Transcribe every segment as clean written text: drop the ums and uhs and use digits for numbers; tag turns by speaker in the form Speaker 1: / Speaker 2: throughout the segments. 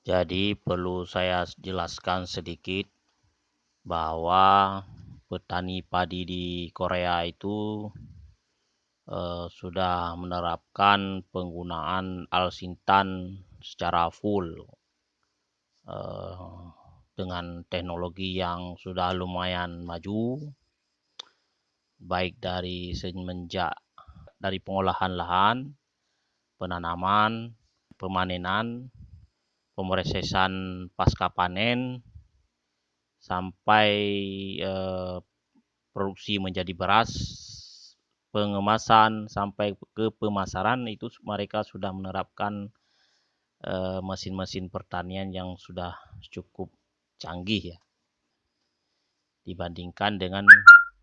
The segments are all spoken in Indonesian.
Speaker 1: Jadi perlu saya jelaskan sedikit bahwa petani padi di Korea itu sudah menerapkan penggunaan alsintan secara full eh, dengan teknologi yang sudah lumayan maju, baik dari semenjak dari pengolahan lahan, penanaman, pemanenan, pemrosesan pasca panen, sampai eh, produksi menjadi beras, pengemasan sampai ke pemasaran itu mereka sudah menerapkan mesin-mesin pertanian yang sudah cukup canggih ya dibandingkan dengan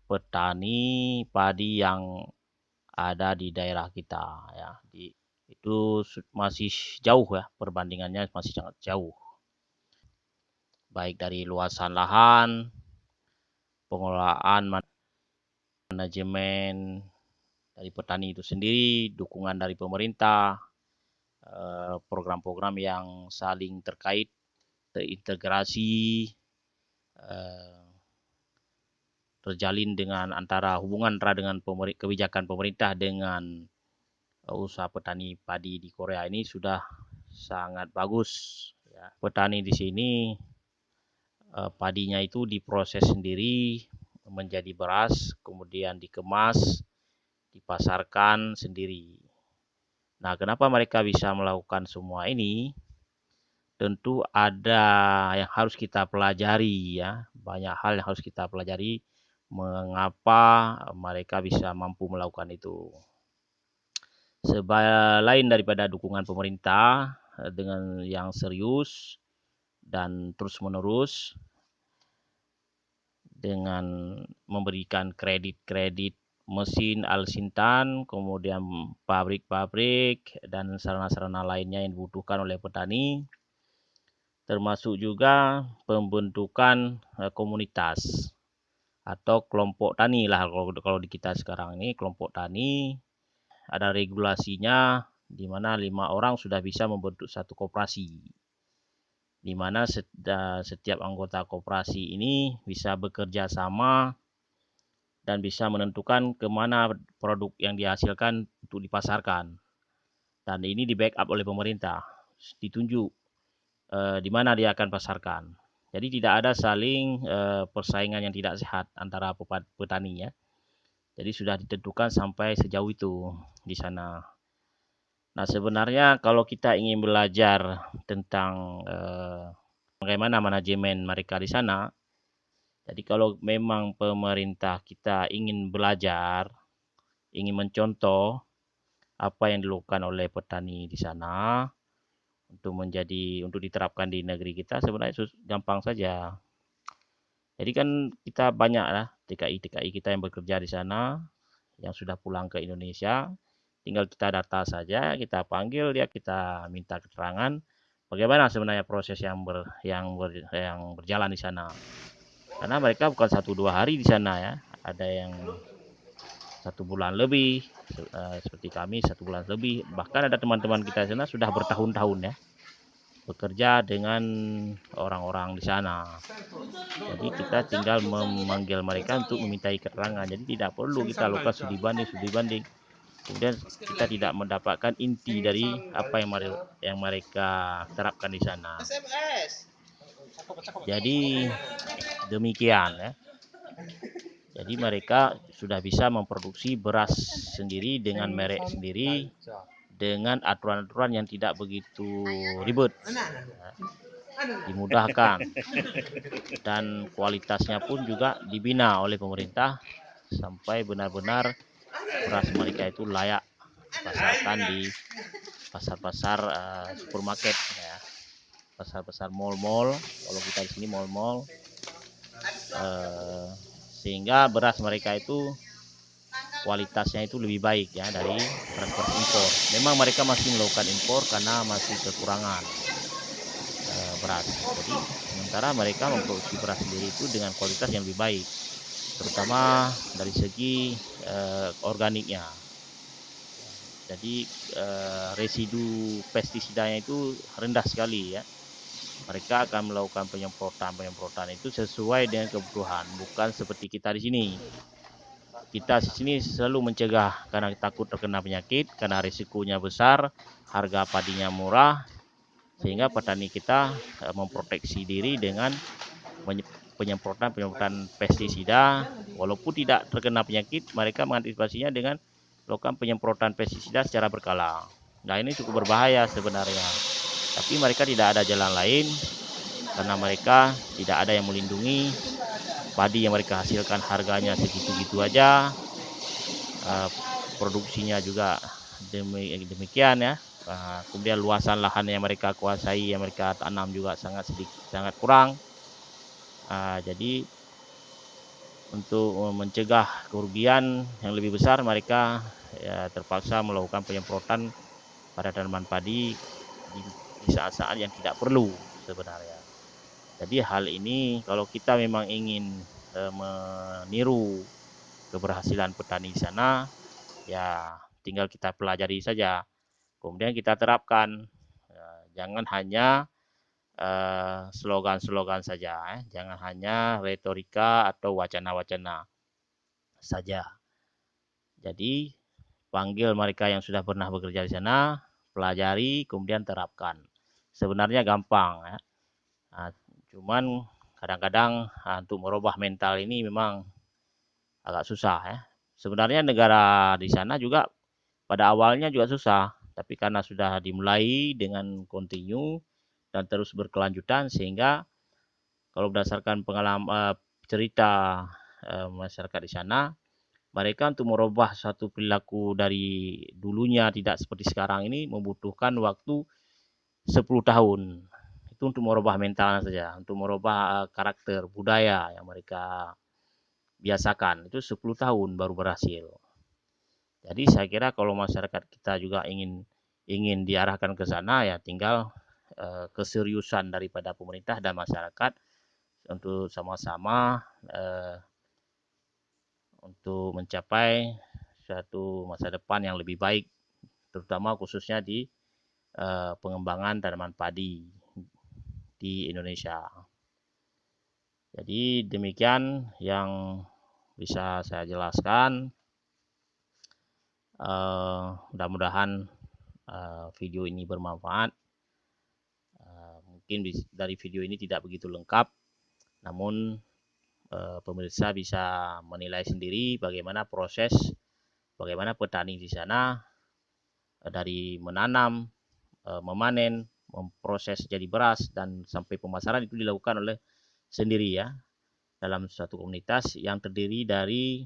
Speaker 1: petani padi yang ada di daerah kita ya. Itu masih jauh ya, perbandingannya masih sangat jauh. Baik dari luasan lahan, pengelolaan manajemen dari petani itu sendiri, dukungan dari pemerintah, program-program yang saling terkait, terintegrasi, eh, terjalin dengan antara hubungan antara dengan kebijakan pemerintah dengan usaha petani padi di Korea ini sudah sangat bagus. Ya. Petani di sini padinya itu diproses sendiri menjadi beras, kemudian dikemas, dipasarkan sendiri. Nah, kenapa mereka bisa melakukan semua ini? Tentu ada yang harus kita pelajari ya, banyak hal yang harus kita pelajari mengapa mereka bisa mampu melakukan itu. Selain daripada dukungan pemerintah dengan yang serius dan terus-menerus dengan memberikan kredit-kredit mesin alsintan, kemudian pabrik-pabrik dan sarana-sarana lainnya yang dibutuhkan oleh petani, termasuk juga pembentukan komunitas atau kelompok tani lah kalau di kita sekarang ini kelompok tani ada regulasinya di mana 5 orang sudah bisa membentuk satu koperasi di mana setiap anggota koperasi ini bisa bekerja sama dan bisa menentukan kemana produk yang dihasilkan untuk dipasarkan dan ini di backup oleh pemerintah ditunjuk di mana dia akan pasarkan. Jadi tidak ada saling persaingan yang tidak sehat antara petani ya. Jadi sudah ditentukan sampai sejauh itu di sana. Nah sebenarnya kalau kita ingin belajar tentang bagaimana manajemen mereka di sana, jadi kalau memang pemerintah kita ingin belajar, ingin mencontoh apa yang dilakukan oleh petani di sana untuk diterapkan di negeri kita sebenarnya gampang saja. Jadi kan kita banyak lah TKI-TKI kita yang bekerja di sana, yang sudah pulang ke Indonesia, tinggal kita data saja, kita panggil dia, kita minta keterangan bagaimana sebenarnya proses yang berjalan di sana. Karena mereka bukan 1-2 hari di sana ya, ada yang 1 bulan lebih, seperti kami 1 bulan lebih, bahkan ada teman-teman kita di sana sudah bertahun-tahun ya bekerja dengan orang-orang di sana. Jadi kita tinggal memanggil mereka untuk memintai keterangan. Jadi tidak perlu kita lakukan studi banding. Kemudian kita tidak mendapatkan inti dari apa yang mereka terapkan di sana. Jadi demikian ya. Jadi mereka sudah bisa memproduksi beras sendiri dengan merek sendiri dengan aturan-aturan yang tidak begitu ribet. Dimudahkan dan kualitasnya pun juga dibina oleh pemerintah sampai benar-benar beras mereka itu layak dipasarkan di pasar-pasar supermarket ya, pasar-pasar mall-mall, kalau kita di sini mall-mall, sehingga beras mereka itu kualitasnya itu lebih baik ya dari beras-beras impor. Memang mereka masih melakukan impor karena masih kekurangan beras. Jadi sementara mereka memproduksi beras sendiri itu dengan kualitas yang lebih baik, terutama dari segi organiknya. Jadi residu pestisidanya itu rendah sekali ya. mereka akan melakukan penyemprotan itu sesuai dengan kebutuhan, bukan seperti kita di sini. Kita di sini selalu mencegah karena takut terkena penyakit, karena risikonya besar, harga padinya murah, sehingga petani kita memproteksi diri dengan penyemprotan pestisida. Walaupun tidak terkena penyakit, mereka mengantisipasinya dengan melakukan penyemprotan pestisida secara berkala. Nah, ini cukup berbahaya sebenarnya, tapi mereka tidak ada jalan lain karena mereka tidak ada yang melindungi padi yang mereka hasilkan, harganya segitu-gitu aja, produksinya juga demikian ya. Kemudian luasan lahan yang mereka kuasai, yang mereka tanam juga sangat sedikit, sangat kurang. Jadi untuk mencegah kerugian yang lebih besar, mereka ya terpaksa melakukan penyemprotan pada tanaman padi di saat-saat yang tidak perlu sebenarnya. Jadi hal ini kalau kita memang ingin meniru keberhasilan petani di sana, ya tinggal kita pelajari saja, kemudian kita terapkan. Jangan hanya slogan-slogan saja, jangan hanya retorika atau wacana-wacana saja. Jadi panggil mereka yang sudah pernah bekerja di sana, pelajari, kemudian terapkan. Sebenarnya gampang ya. Cuman kadang-kadang untuk merubah mental ini memang agak susah ya. Sebenarnya negara di sana juga pada awalnya juga susah, tapi karena sudah dimulai dengan kontinu dan terus berkelanjutan, sehingga kalau berdasarkan pengalaman cerita masyarakat di sana, mereka untuk merubah satu perilaku dari dulunya tidak seperti sekarang ini membutuhkan waktu 10 tahun. Itu untuk merubah mentalnya saja, untuk merubah karakter budaya yang mereka biasakan. Itu 10 tahun baru berhasil. Jadi saya kira kalau masyarakat kita juga ingin diarahkan ke sana, ya tinggal keseriusan daripada pemerintah dan masyarakat untuk sama-sama untuk mencapai suatu masa depan yang lebih baik, terutama khususnya di pengembangan tanaman padi di Indonesia. Jadi demikian yang bisa saya jelaskan. Mudah-mudahan video ini bermanfaat. Mungkin dari video ini tidak begitu lengkap, namun pemirsa bisa menilai sendiri bagaimana bagaimana petani di sana dari menanam, memanen, memproses jadi beras, dan sampai pemasaran itu dilakukan oleh sendiri ya, dalam suatu komunitas yang terdiri dari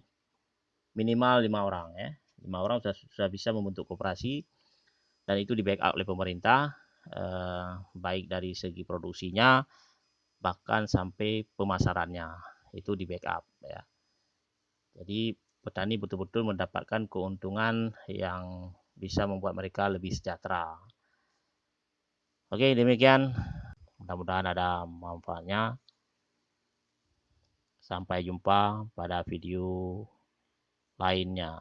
Speaker 1: minimal 5 orang ya. 5 orang sudah bisa membentuk koperasi, dan itu di backup oleh pemerintah, baik dari segi produksinya bahkan sampai pemasarannya itu di backup ya. Jadi petani betul-betul mendapatkan keuntungan yang bisa membuat mereka lebih sejahtera. Oke, demikian. Mudah-mudahan ada manfaatnya. Sampai jumpa pada video lainnya.